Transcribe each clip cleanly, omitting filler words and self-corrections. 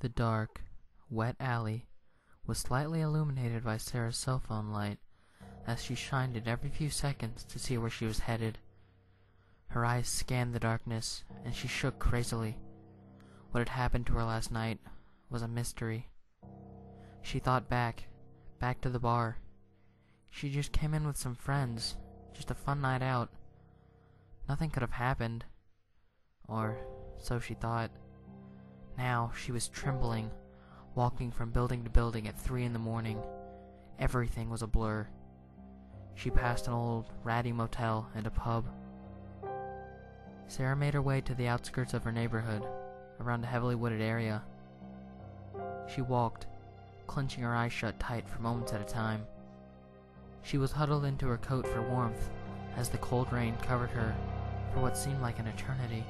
The dark, wet alley was slightly illuminated by Sarah's cell phone light as she shined it every few seconds to see where she was headed. Her eyes scanned the darkness, and she shook crazily. What had happened to her last night was a mystery. She thought back to the bar. She just came in with some friends, just a fun night out. Nothing could have happened, or so she thought. Now she was trembling, walking from building to building at 3 in the morning. Everything was a blur. She passed an old, ratty motel and a pub. Sarah made her way to the outskirts of her neighborhood, around a heavily wooded area. She walked, clenching her eyes shut tight for moments at a time. She was huddled into her coat for warmth as the cold rain covered her for what seemed like an eternity.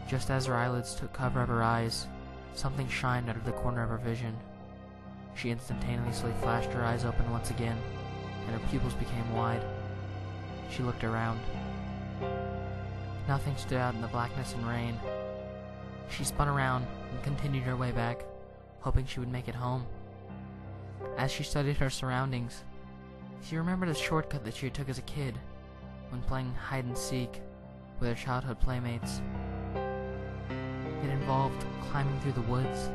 Just as her eyelids took cover of her eyes, something shined out of the corner of her vision. She instantaneously flashed her eyes open once again, and her pupils became wide. She looked around. Nothing stood out in the blackness and rain. She spun around and continued her way back, hoping she would make it home. As she studied her surroundings, she remembered a shortcut that she took as a kid when playing hide-and-seek with her childhood playmates. It involved climbing through the woods.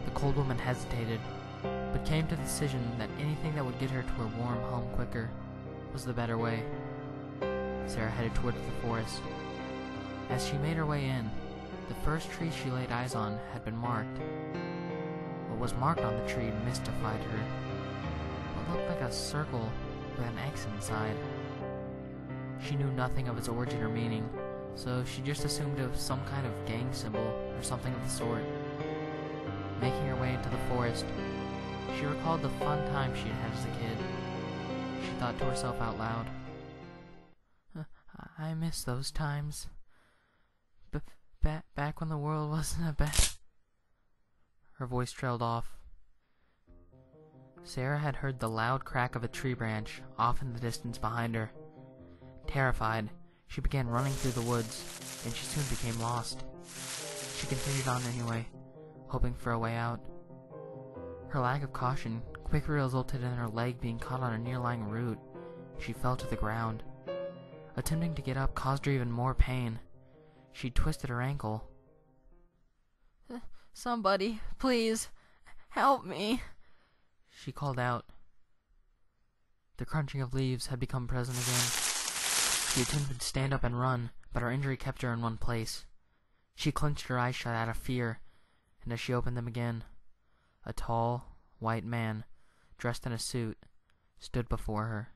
The cold woman hesitated, but came to the decision that anything that would get her to her warm home quicker was the better way. Sarah headed towards the forest. As she made her way in, the first tree she laid eyes on had been marked. What was marked on the tree mystified her. What looked like a circle with an X inside. She knew nothing of its origin or meaning, so she just assumed it was some kind of gang symbol or something of the sort. Making her way into the forest, she recalled the fun time she had as a kid. She thought to herself out loud, I miss those times. Back when the world wasn't a bad... Her voice trailed off. Sarah had heard the loud crack of a tree branch off in the distance behind her. Terrified, she began running through the woods, and she soon became lost. She continued on anyway, hoping for a way out. Her lack of caution quickly resulted in her leg being caught on a near-lying root. She fell to the ground. Attempting to get up caused her even more pain. She twisted her ankle. Somebody, please, help me, she called out. The crunching of leaves had become present again. She attempted to stand up and run, but her injury kept her in one place. She clenched her eyes shut out of fear, and as she opened them again, a tall, white man, dressed in a suit, stood before her.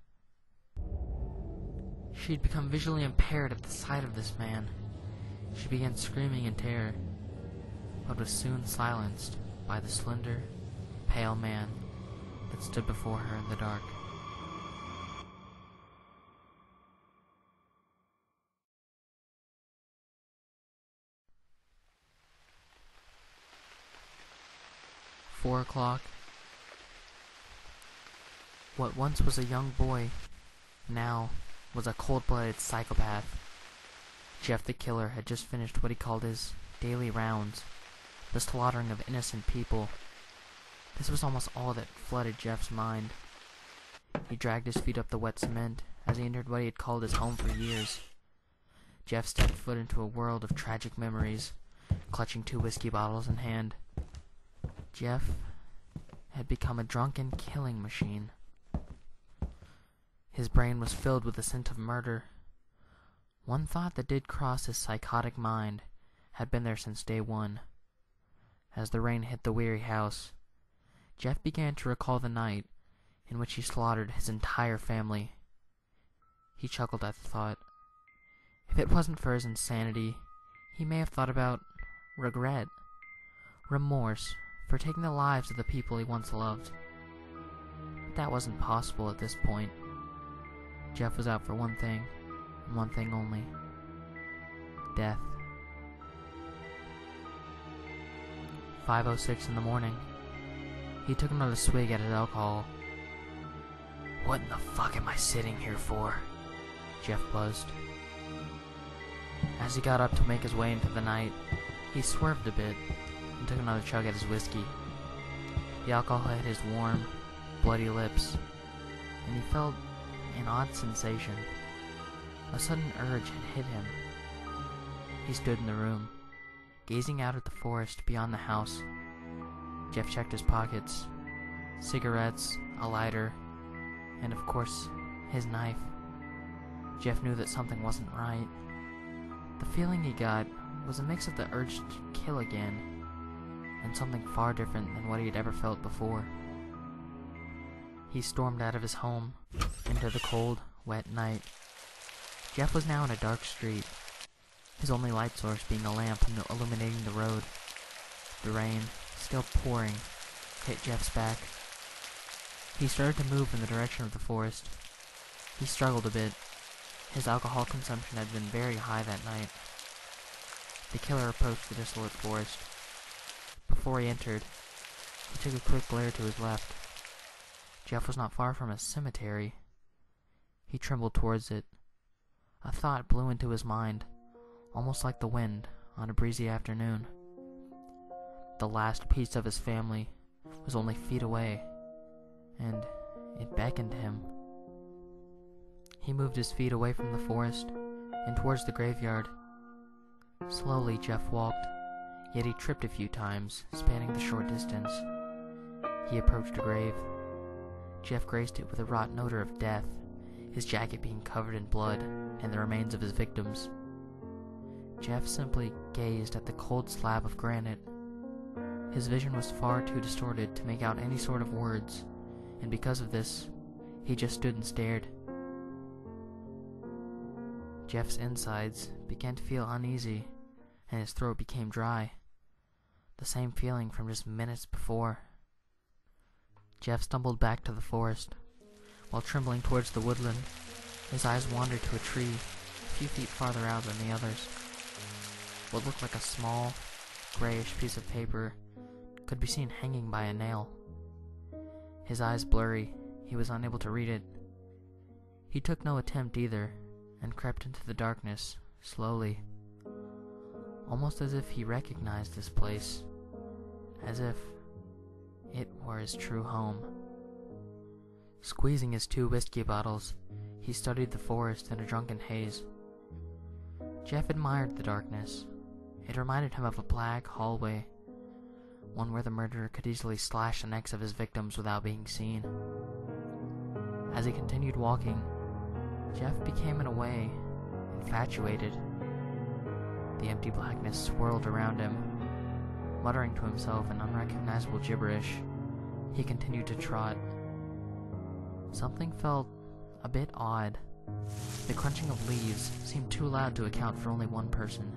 She had become visually impaired at the sight of this man. She began screaming in terror, but was soon silenced by the slender, pale man that stood before her in the dark. "4 o'clock. What once was a young boy, now was a cold-blooded psychopath. Jeff the Killer had just finished what he called his daily rounds, the slaughtering of innocent people. This was almost all that flooded Jeff's mind. He dragged his feet up the wet cement as he entered what he had called his home for years. Jeff stepped foot into a world of tragic memories, clutching 2 whiskey bottles in hand. Jeff had become a drunken killing machine. His brain was filled with the scent of murder. One thought that did cross his psychotic mind had been there since day one. As the rain hit the weary house, Jeff began to recall the night in which he slaughtered his entire family. He chuckled at the thought. If it wasn't for his insanity, he may have thought about regret, remorse for taking the lives of the people he once loved. But that wasn't possible at this point. Jeff was out for one thing, and one thing only: death. 5:06 in the morning. He took another swig at his alcohol. What in the fuck am I sitting here for? Jeff buzzed. As he got up to make his way into the night, he swerved a bit, and took another chug at his whiskey. The alcohol hit his warm, bloody lips, and he felt an odd sensation. A sudden urge had hit him. He stood in the room, gazing out at the forest beyond the house. Jeff checked his pockets. Cigarettes, a lighter, and of course, his knife. Jeff knew that something wasn't right. The feeling he got was a mix of the urge to kill again, and something far different than what he had ever felt before. He stormed out of his home, into the cold, wet night. Jeff was now in a dark street, his only light source being a lamp illuminating the road. The rain, still pouring, hit Jeff's back. He started to move in the direction of the forest. He struggled a bit. His alcohol consumption had been very high that night. The killer approached the desolate forest. Before he entered, he took a quick glare to his left. Jeff was not far from a cemetery. He trembled towards it. A thought blew into his mind, almost like the wind on a breezy afternoon. The last piece of his family was only feet away, and it beckoned him. He moved his feet away from the forest and towards the graveyard. Slowly Jeff walked, yet he tripped a few times, spanning the short distance. He approached a grave. Jeff graced it with a rotten odor of death, his jacket being covered in blood and the remains of his victims. Jeff simply gazed at the cold slab of granite. His vision was far too distorted to make out any sort of words, and because of this, he just stood and stared. Jeff's insides began to feel uneasy, and his throat became dry. The same feeling from just minutes before. Jeff stumbled back to the forest. While trembling towards the woodland, his eyes wandered to a tree a few feet farther out than the others. What looked like a small, grayish piece of paper could be seen hanging by a nail. His eyes blurry, he was unable to read it. He took no attempt either, and crept into the darkness, slowly. Almost as if he recognized this place, as if it were his true home. Squeezing his 2 whiskey bottles, he studied the forest in a drunken haze. Jeff admired the darkness. It reminded him of a black hallway, one where the murderer could easily slash the necks of his victims without being seen. As he continued walking, Jeff became in a way infatuated. The empty blackness swirled around him. Muttering to himself in unrecognizable gibberish, he continued to trot. Something felt a bit odd. The crunching of leaves seemed too loud to account for only one person.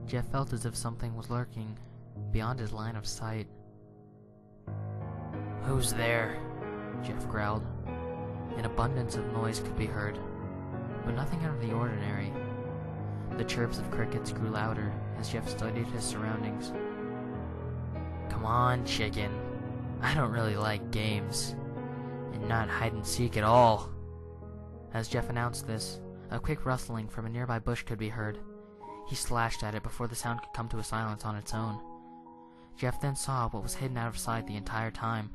Jeff felt as if something was lurking beyond his line of sight. "Who's there?" Jeff growled. An abundance of noise could be heard, but nothing out of the ordinary. The chirps of crickets grew louder as Jeff studied his surroundings. "Come on, chicken. I don't really like games. And not hide-and-seek at all." As Jeff announced this, a quick rustling from a nearby bush could be heard. He slashed at it before the sound could come to a silence on its own. Jeff then saw what was hidden out of sight the entire time.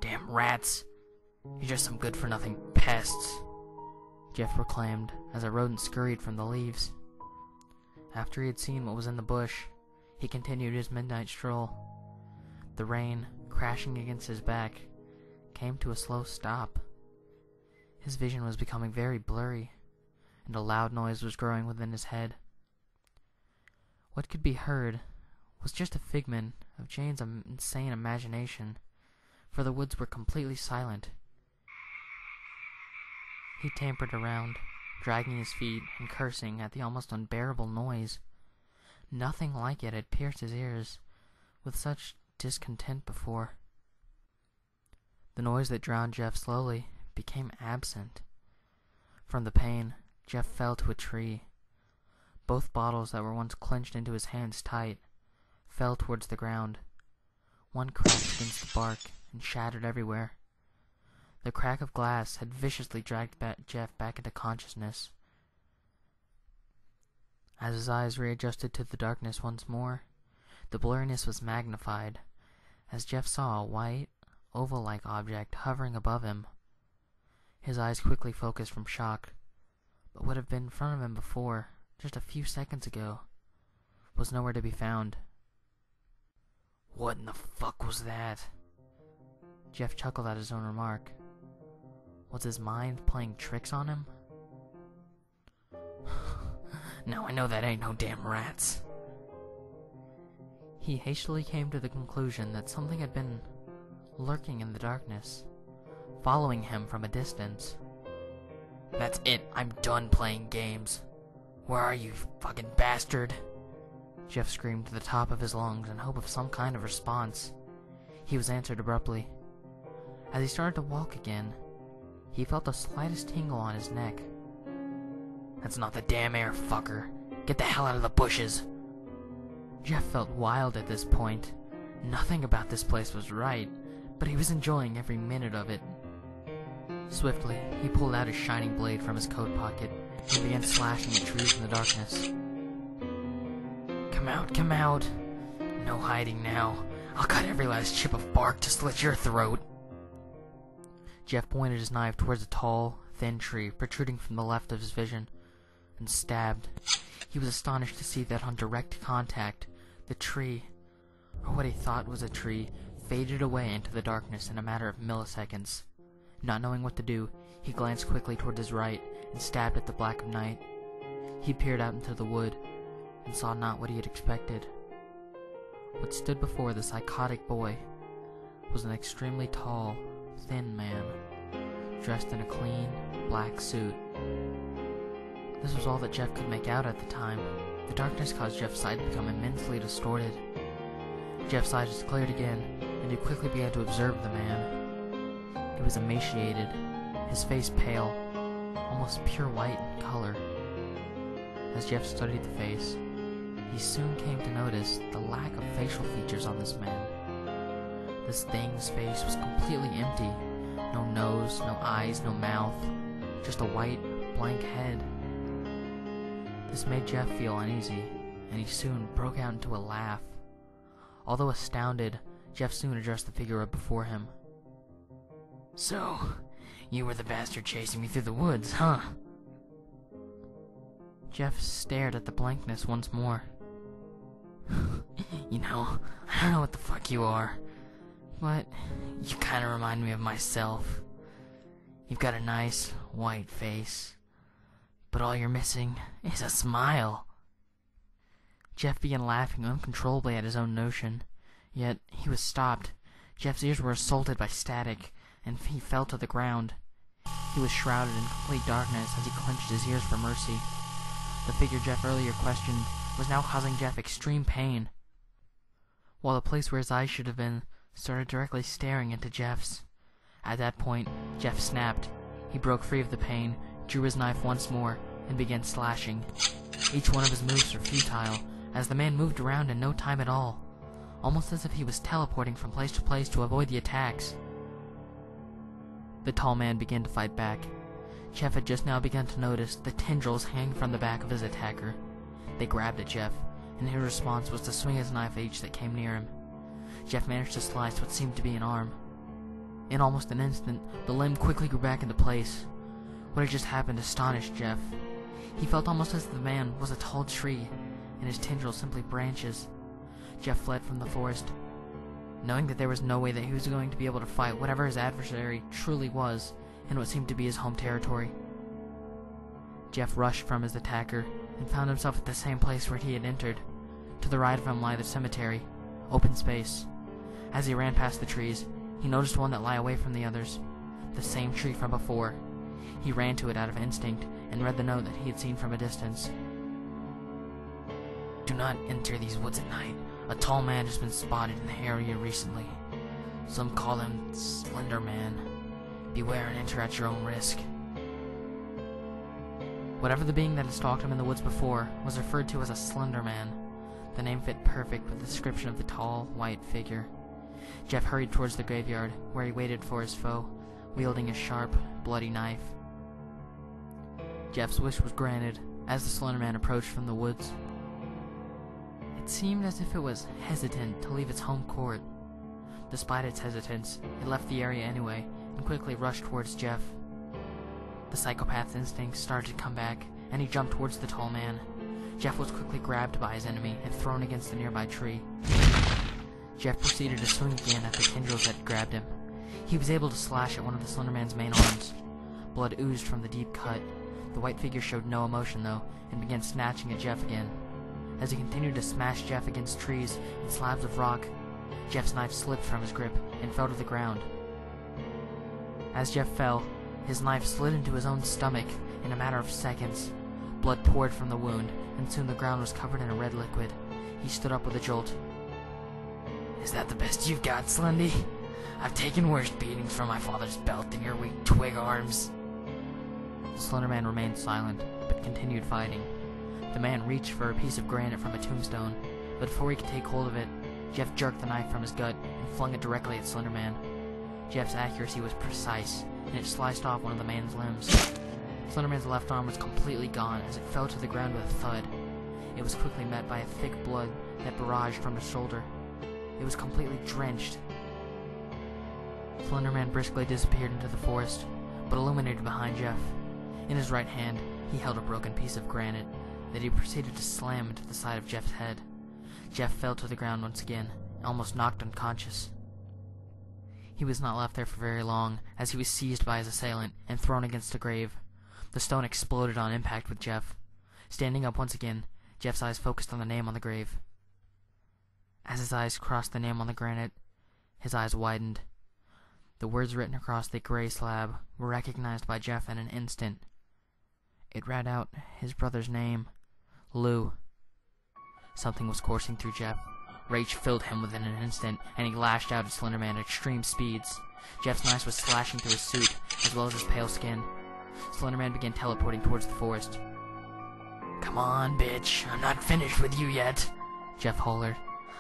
"Damn rats! You're just some good-for-nothing pests," Jeff proclaimed as a rodent scurried from the leaves. After he had seen what was in the bush, he continued his midnight stroll. The rain, crashing against his back, came to a slow stop. His vision was becoming very blurry, and a loud noise was growing within his head. What could be heard was just a figment of Jane's insane imagination, for the woods were completely silent. He tampered around, dragging his feet and cursing at the almost unbearable noise. Nothing like it had pierced his ears with such discontent before. The noise that drowned Jeff slowly became absent. From the pain, Jeff fell to a tree. Both bottles that were once clenched into his hands tight fell towards the ground. One cracked against the bark and shattered everywhere. The crack of glass had viciously dragged Jeff back into consciousness. As his eyes readjusted to the darkness once more, the blurriness was magnified, as Jeff saw a white, oval-like object hovering above him. His eyes quickly focused from shock, but what had been in front of him before, just a few seconds ago, was nowhere to be found. "What in the fuck was that?" Jeff chuckled at his own remark. Was his mind playing tricks on him? "Now I know that ain't no damn rats." He hastily came to the conclusion that something had been lurking in the darkness, following him from a distance. "That's it, I'm done playing games. Where are you, fucking bastard?" Jeff screamed to the top of his lungs in hope of some kind of response. He was answered abruptly. As he started to walk again, he felt the slightest tingle on his neck. "That's not the damn air, fucker. Get the hell out of the bushes." Jeff felt wild at this point. Nothing about this place was right, but he was enjoying every minute of it. Swiftly, he pulled out his shining blade from his coat pocket and began slashing at trees in the darkness. Come out. No hiding now. I'll cut every last chip of bark to slit your throat." Jeff pointed his knife towards a tall, thin tree protruding from the left of his vision, and stabbed. He was astonished to see that on direct contact, the tree, or what he thought was a tree, faded away into the darkness in a matter of milliseconds. Not knowing what to do, he glanced quickly toward his right and stabbed at the black of night. He peered out into the wood and saw not what he had expected. What stood before the psychotic boy was an extremely tall, thin man, dressed in a clean, black suit. This was all that Jeff could make out at the time. The darkness caused Jeff's sight to become immensely distorted. Jeff's eyes cleared again, and he quickly began to observe the man. He was emaciated, his face pale, almost pure white in color. As Jeff studied the face, he soon came to notice the lack of facial features on this man. This thing's face was completely empty. No nose, no eyes, no mouth, just a white, blank head. This made Jeff feel uneasy, and he soon broke out into a laugh. Although astounded, Jeff soon addressed the figure up before him. "So, you were the bastard chasing me through the woods, huh?" Jeff stared at the blankness once more. "You know, I don't know what the fuck you are, but you kinda remind me of myself. You've got a nice, white face, but all you're missing is a smile." Jeff began laughing uncontrollably at his own notion, yet he was stopped. Jeff's ears were assaulted by static, and he fell to the ground. He was shrouded in complete darkness as he clenched his ears for mercy. The figure Jeff earlier questioned was now causing Jeff extreme pain, while the place where his eyes should have been started directly staring into Jeff's. At that point, Jeff snapped. He broke free of the pain, drew his knife once more, and began slashing. Each one of his moves were futile, as the man moved around in no time at all, almost as if he was teleporting from place to place to avoid the attacks. The tall man began to fight back. Jeff had just now begun to notice the tendrils hanging from the back of his attacker. They grabbed at Jeff, and his response was to swing his knife at each that came near him. Jeff managed to slice what seemed to be an arm. In almost an instant, the limb quickly grew back into place. What had just happened astonished Jeff. He felt almost as if the man was a tall tree, and his tendrils simply branches. Jeff fled from the forest, knowing that there was no way that he was going to be able to fight whatever his adversary truly was in what seemed to be his home territory. Jeff rushed from his attacker and found himself at the same place where he had entered. To the right of him lay the cemetery, open space. As he ran past the trees, he noticed one that lay away from the others, the same tree from before. He ran to it out of instinct and read the note that he had seen from a distance. "Do not enter these woods at night. A tall man has been spotted in the area recently. Some call him Slenderman. Beware and enter at your own risk." Whatever the being that had stalked him in the woods before was referred to as a Slenderman. The name fit perfect with the description of the tall, white figure. Jeff hurried towards the graveyard, where he waited for his foe, wielding a sharp, bloody knife. Jeff's wish was granted. as the Slenderman approached from the woods. It seemed as if it was hesitant to leave its home court. Despite its hesitance, it left the area anyway and quickly rushed towards Jeff. The psychopath's instincts started to come back, and he jumped towards the tall man. Jeff was quickly grabbed by his enemy and thrown against a nearby tree. Jeff proceeded to swing again at the tendrils that had grabbed him. He was able to slash at one of the Slenderman's main arms. Blood oozed from the deep cut. The white figure showed no emotion, though, and began snatching at Jeff again. As he continued to smash Jeff against trees and slabs of rock, Jeff's knife slipped from his grip and fell to the ground. As Jeff fell, his knife slid into his own stomach in a matter of seconds. Blood poured from the wound, and soon the ground was covered in a red liquid. He stood up with a jolt. "Is that the best you've got, Slendy? I've taken worse beatings from my father's belt than your weak twig arms." The Slenderman remained silent, but continued fighting. The man reached for a piece of granite from a tombstone, but before he could take hold of it, Jeff jerked the knife from his gut and flung it directly at Slenderman. Jeff's accuracy was precise, and it sliced off one of the man's limbs. Slenderman's left arm was completely gone as it fell to the ground with a thud. It was quickly met by a thick blood that barraged from his shoulder. It was completely drenched. Slenderman briskly disappeared into the forest, but illuminated behind Jeff. In his right hand, he held a broken piece of granite that he proceeded to slam into the side of Jeff's head. Jeff fell to the ground once again, almost knocked unconscious. He was not left there for very long, as he was seized by his assailant and thrown against a grave. The stone exploded on impact with Jeff. Standing up once again, Jeff's eyes focused on the name on the grave. As his eyes crossed the name on the granite, his eyes widened. The words written across the gray slab were recognized by Jeff in an instant. It read out his brother's name, Lou. Something was coursing through Jeff. Rage filled him within an instant, and he lashed out at Slenderman at extreme speeds. Jeff's knife was slashing through his suit, as well as his pale skin. Slenderman began teleporting towards the forest. "Come on, bitch, I'm not finished with you yet," Jeff hollered.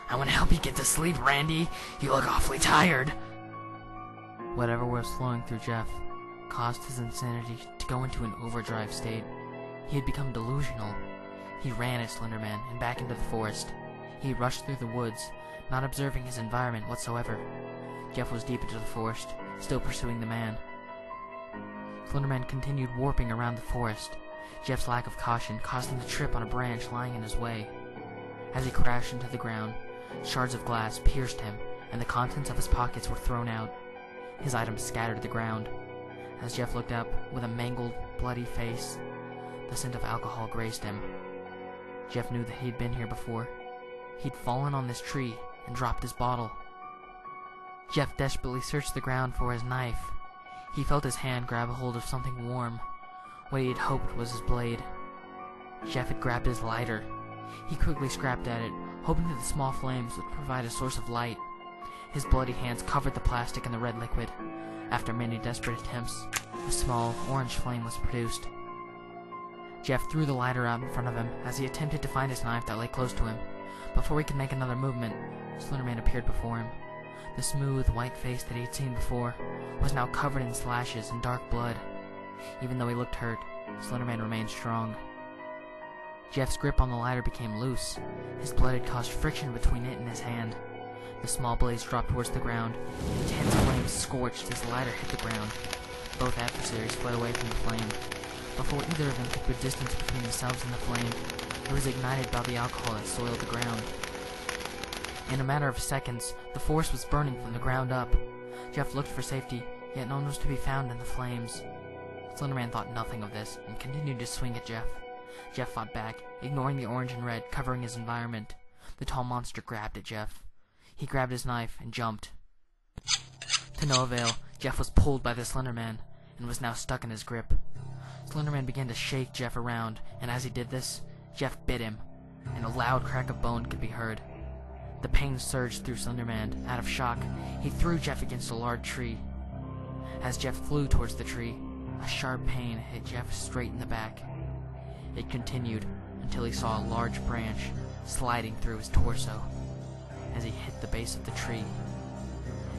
"I want to help you get to sleep, Randy. You look awfully tired." Whatever was flowing through Jeff caused his insanity to go into an overdrive state. He had become delusional. He ran at Slenderman and back into the forest. He rushed through the woods, not observing his environment whatsoever. Jeff was deep into the forest, still pursuing the man. Slenderman continued warping around the forest. Jeff's lack of caution caused him to trip on a branch lying in his way. As he crashed into the ground, shards of glass pierced him, and the contents of his pockets were thrown out. His items scattered to the ground. As Jeff looked up, with a mangled, bloody face, the scent of alcohol graced him. Jeff knew that he'd been here before. He'd fallen on this tree and dropped his bottle. Jeff desperately searched the ground for his knife. He felt his hand grab a hold of something warm. What he had hoped was his blade. Jeff had grabbed his lighter. He quickly scrapped at it, hoping that the small flames would provide a source of light. His bloody hands covered the plastic in the red liquid. After many desperate attempts, a small orange flame was produced. Jeff threw the lighter out in front of him as he attempted to find his knife that lay close to him. Before he could make another movement, Slenderman appeared before him. The smooth, white face that he had seen before was now covered in slashes and dark blood. Even though he looked hurt, Slenderman remained strong. Jeff's grip on the lighter became loose. His blood had caused friction between it and his hand. The small blaze dropped towards the ground. Intense flames scorched as the lighter hit the ground. Both adversaries fled away from the flame. Before either of them could put distance between themselves and the flame, it was ignited by the alcohol that soiled the ground. In a matter of seconds, the forest was burning from the ground up. Jeff looked for safety, yet no one was to be found in the flames. Slenderman thought nothing of this and continued to swing at Jeff. Jeff fought back, ignoring the orange and red covering his environment. The tall monster grabbed at Jeff. He grabbed his knife and jumped. To no avail, Jeff was pulled by the Slenderman and was now stuck in his grip. Slenderman began to shake Jeff around, and as he did this, Jeff bit him, and a loud crack of bone could be heard. The pain surged through Slenderman. Out of shock, he threw Jeff against a large tree. As Jeff flew towards the tree, a sharp pain hit Jeff straight in the back. It continued until he saw a large branch sliding through his torso. As he hit the base of the tree,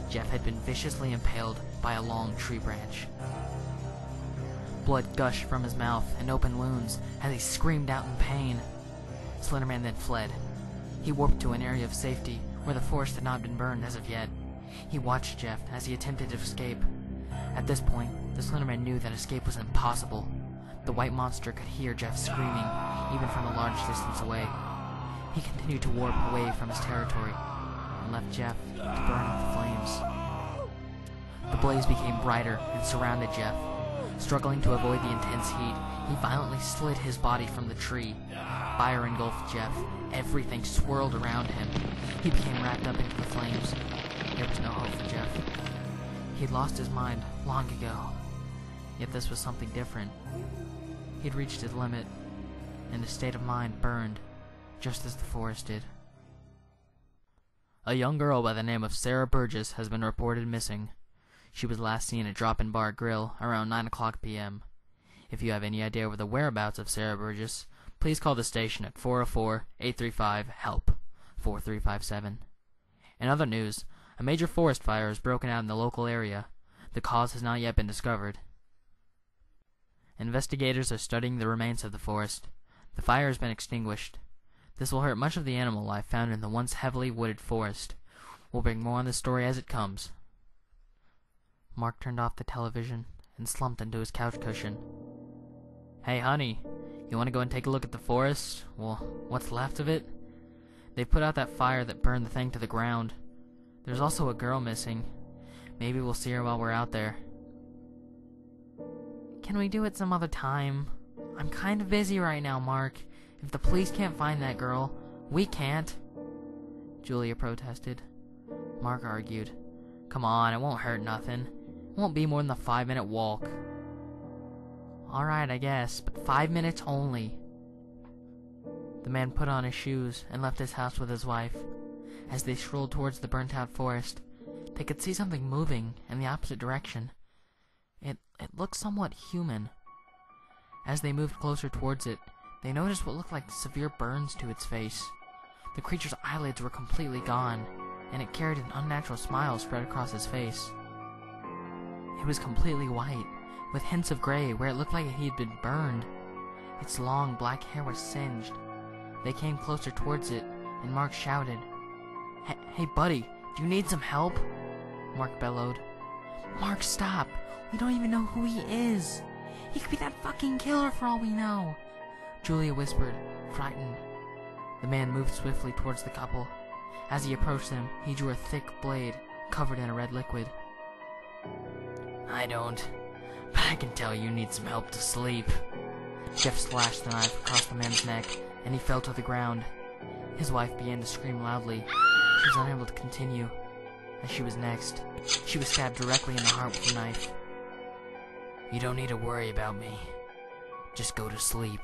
Jeff had been viciously impaled by a long tree branch. Blood gushed from his mouth and open wounds as he screamed out in pain. Slenderman then fled. He warped to an area of safety where the forest had not been burned as of yet. He watched Jeff as he attempted to escape. At this point, the Slenderman knew that escape was impossible. The white monster could hear Jeff screaming, even from a large distance away. He continued to warp away from his territory and left Jeff to burn with the flames. The blaze became brighter and surrounded Jeff. Struggling to avoid the intense heat, he violently slid his body from the tree. Fire engulfed Jeff. Everything swirled around him. He became wrapped up into the flames. There was no hope for Jeff. He'd lost his mind long ago. Yet this was something different. He'd reached his limit, and his state of mind burned, just as the forest did. A young girl by the name of Sarah Burgess has been reported missing. She was last seen at Drop-In Bar Grill around 9 o'clock p.m. If you have any idea of the whereabouts of Sarah Burgess, please call the station at 404-835-HELP, 4357. In other news, a major forest fire has broken out in the local area. The cause has not yet been discovered. Investigators are studying the remains of the forest. The fire has been extinguished. This will hurt much of the animal life found in the once heavily wooded forest. We'll bring more on this story as it comes. Mark turned off the television and slumped into his couch cushion. Hey honey, you want to go and take a look at the forest? Well, what's left of it? They put out that fire that burned the thing to the ground. There's also a girl missing. Maybe we'll see her while we're out there. Can we do it some other time? I'm kind of busy right now, Mark. If the police can't find that girl, we can't. Julia protested. Mark argued. Come on, it won't hurt nothing. It won't be more than a 5-minute walk. Alright, I guess, but 5 minutes only. The man put on his shoes and left his house with his wife. As they strolled towards the burnt-out forest, they could see something moving in the opposite direction. It looked somewhat human. As they moved closer towards it, they noticed what looked like severe burns to its face. The creature's eyelids were completely gone, and it carried an unnatural smile spread across his face. It was completely white, with hints of gray where it looked like he had been burned. Its long black hair was singed. They came closer towards it, and Mark shouted, Hey buddy, do you need some help? Mark bellowed. Mark, stop! We don't even know who he is! He could be that fucking killer for all we know! Julia whispered, frightened. The man moved swiftly towards the couple. As he approached them, he drew a thick blade covered in a red liquid. I don't, but I can tell you need some help to sleep. Jeff slashed the knife across the man's neck, and he fell to the ground. His wife began to scream loudly. She was unable to continue. As she was next, she was stabbed directly in the heart with the knife. You don't need to worry about me. Just go to sleep.